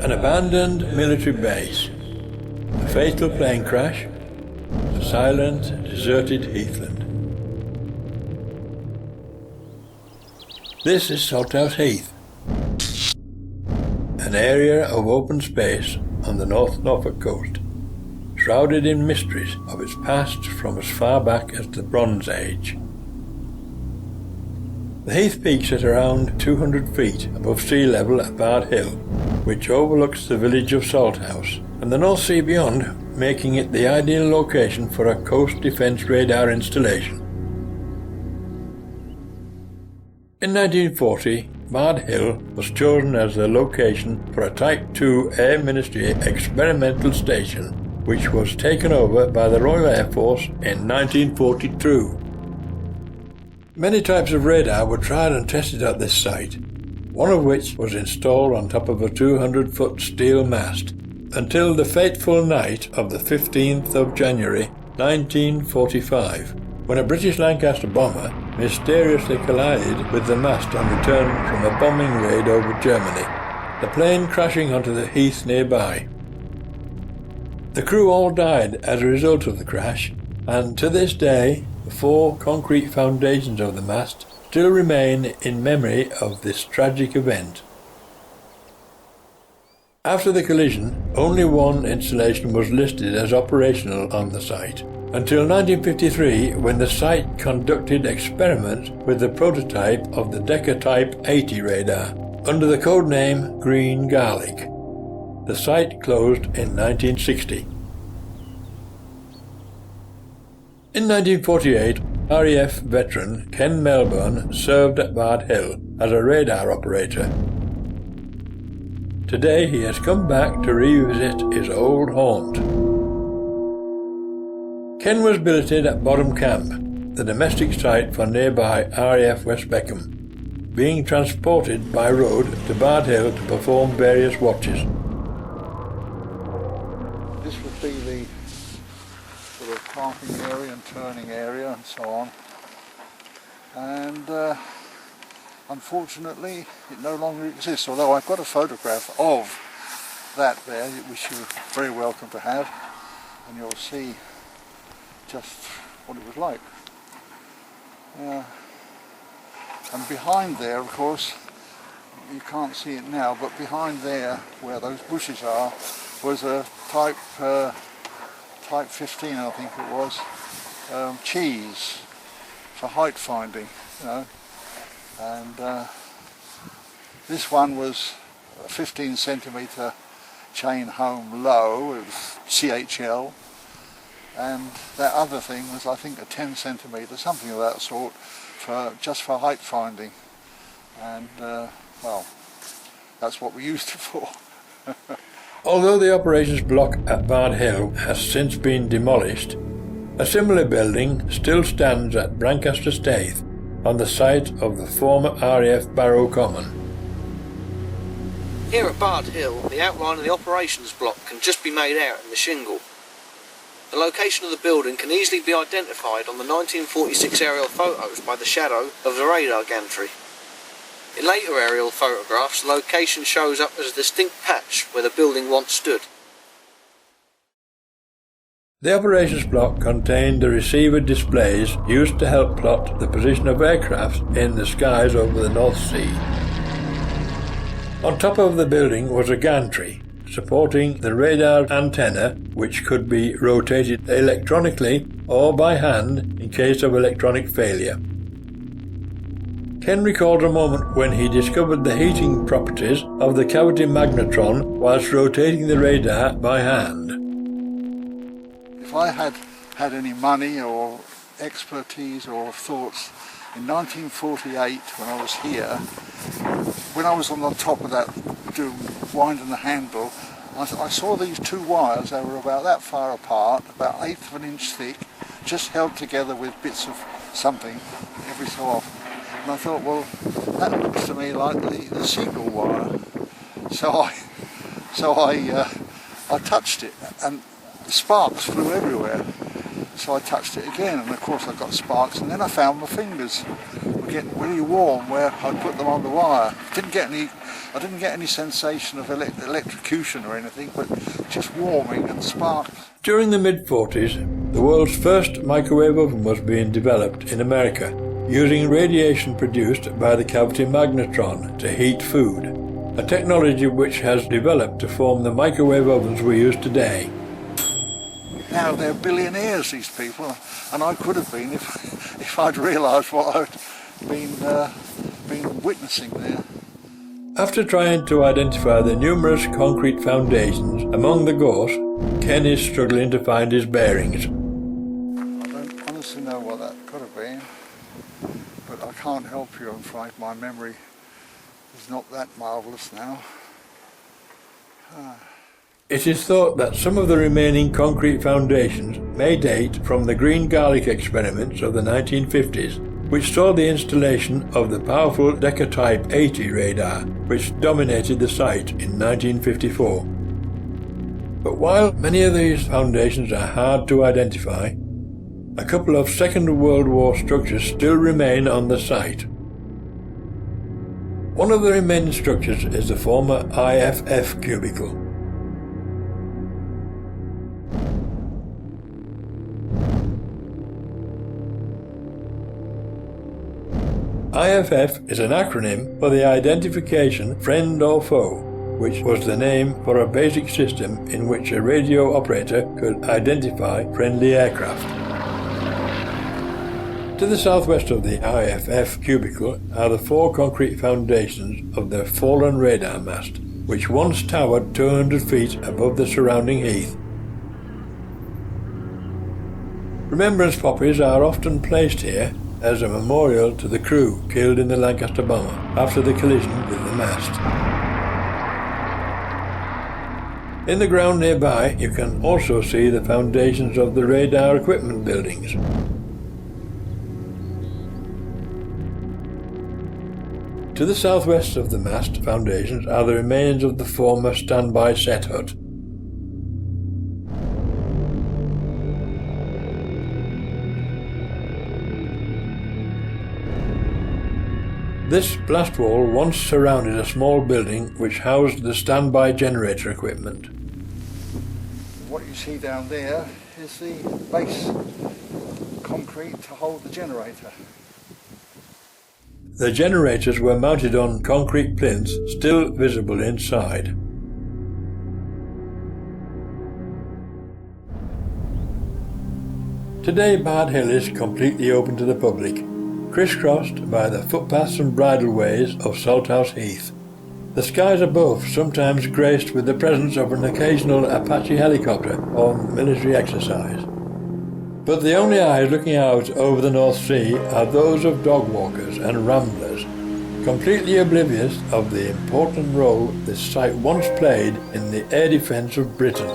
An abandoned military base, a fatal plane crash, a silent, deserted heathland. This is Salthouse Heath, an area of open space on the North Norfolk coast, shrouded in mysteries of its past from as far back as the Bronze Age. The heath peaks at around 200 feet above sea level at Bard Hill, which overlooks the village of Salthouse and the North Sea beyond, making it the ideal location for a coast defence radar installation. In 1940, Bard Hill was chosen as the location for a Type 2 Air Ministry experimental station, which was taken over by the Royal Air Force in 1942. Many types of radar were tried and tested at this site, one of which was installed on top of a 200-foot steel mast, until the fateful night of the 15th of January 1945, when a British Lancaster bomber mysteriously collided with the mast on return from a bombing raid over Germany, the plane crashing onto the heath nearby. The crew all died as a result of the crash, and to this day the 4 concrete foundations of the mast still remain in memory of this tragic event. After the collision, only one installation was listed as operational on the site, until 1953, when the site conducted experiments with the prototype of the Decca Type 80 radar under the code name Green Garlic. The site closed in 1960. In 1948, RAF veteran Ken Melbourne served at Bard Hill as a radar operator. Today he has come back to revisit his old haunt. Ken was billeted at Bottom Camp, the domestic site for nearby RAF West Beckham, being transported by road to Bard Hill to perform various watches. This would be the sort of parking area and turning area and so on. And unfortunately it no longer exists, although I've got a photograph of that there, which you're very welcome to have, and you'll see just what it was like. And behind there, of course, you can't see it now, but behind there, where those bushes are, was a Type 15, I think it was, cheese for height finding, you know. And this one was a 15 centimetre chain home low, it was CHL. And that other thing was, I think, a 10 centimetre, something of that sort, just for height finding. And, well, that's what we used it for. Although the operations block at Bard Hill has since been demolished, a similar building still stands at Brancaster Staithe, on the site of the former RAF Barrow Common. Here at Bard Hill, the outline of the operations block can just be made out in the shingle. The location of the building can easily be identified on the 1946 aerial photos by the shadow of the radar gantry. In later aerial photographs, the location shows up as a distinct patch where the building once stood. The operations block contained the receiver displays used to help plot the position of aircraft in the skies over the North Sea. On top of the building was a gantry supporting the radar antenna, which could be rotated electronically or by hand in case of electronic failure. Ken recalled a moment when he discovered the heating properties of the cavity magnetron whilst rotating the radar by hand. If I had had any money or expertise or thoughts, in 1948 when I was here, when I was on the top of that winding the handle, I saw these 2 wires. They were about that far apart, about 1/8 of an inch thick, just held together with bits of something every so often. And I thought, well, that looks to me like the signal wire. So I touched it, and sparks flew everywhere. So I touched it again, and of course I got sparks, and then I found my fingers were getting really warm where I put them on the wire. Didn't get any I didn't get any sensation of electrocution or anything, but just warming and sparks. During the mid-40s, the world's first microwave oven was being developed in America, using radiation produced by the cavity magnetron to heat food, a technology which has developed to form the microwave ovens we use today. Now they're billionaires, these people, and I could have been if I'd realised what I'd been witnessing there. After trying to identify the numerous concrete foundations among the gorse, Ken is struggling to find his bearings. I don't honestly know what that could have been, but I can't help you, I'm afraid. My memory is not that marvellous now. It is thought that some of the remaining concrete foundations may date from the green garlic experiments of the 1950s, which saw the installation of the powerful Decker Type 80 radar, which dominated the site in 1954. But while many of these foundations are hard to identify, a couple of Second World War structures still remain on the site. One of the remaining structures is the former IFF cubicle. IFF is an acronym for the identification friend or foe, which was the name for a basic system in which a radio operator could identify friendly aircraft. To the southwest of the IFF cubicle are the four concrete foundations of the fallen radar mast, which once towered 200 feet above the surrounding heath. Remembrance poppies are often placed here as a memorial to the crew killed in the Lancaster bomber after the collision with the mast. In the ground nearby, you can also see the foundations of the radar equipment buildings. To the southwest of the mast foundations are the remains of the former standby set hut. This blast wall once surrounded a small building which housed the standby generator equipment. What you see down there is the base concrete to hold the generator. The generators were mounted on concrete plinths still visible inside. Today Bard Hill is completely open to the public, crisscrossed by the footpaths and bridleways of Salthouse Heath. The skies above sometimes graced with the presence of an occasional Apache helicopter on military exercise. But the only eyes looking out over the North Sea are those of dog walkers and ramblers, completely oblivious of the important role this site once played in the air defence of Britain.